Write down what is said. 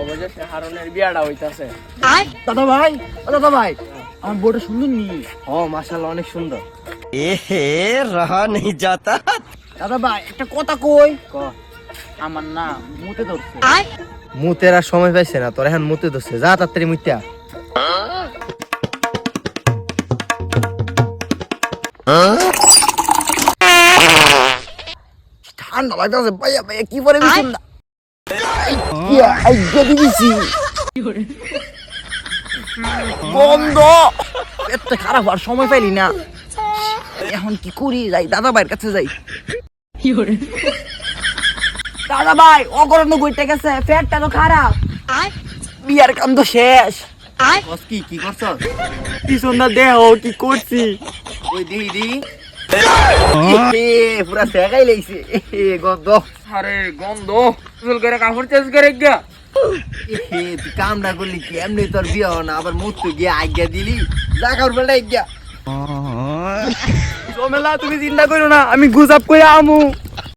অবশেষে হারুনের বিয়াটা হইতাছে। দাদা ভাই, দাদা ভাই, আমার বউটা সুন্দর নি? ও মাশাআল্লাহ, অনেক সুন্দর। रहा नहीं जाता। দাদা ভাই একটা কথা কই, ক। আমার না মুতে ধরছে। মুতের আর সময় পাইছে না তোর, এখন মুতে ধরছে, যা তাড়াতাড়ি মুইতা। ঠান্ডা লাগতেছে ভাইয়া, ভাইয়া কি পরে বিছুন না। ইয়া আইগা দিছি বন্ধ, পেটটা খারাপ আর সময় পাইলি না। এখন কি করি, যাই দাদা ভাইয়ের কাছে যাই। দাদা ভাই অগরণ গইতে গেছে, পেটটা তো খারাপ, বিয়ার কাম তো শেষ। বস কি করছ? পিছন না দেহ কি করছি, ওই দি পুরা সেগাই লাইছে গন্ধ। আরে গন্ধ, চুল করে কাপড় চেঞ্জ করে গিয়া। তুই কাম না করলি কি এমনি তোর বিয়ে হো না, আবার মুতে গিয়ে আজ্ঞা দিলি, যা কাপড় পাল্টাই গিয়া। সোমেলা তুমি চিন্তা করো না, আমি গুজাব করে আমু।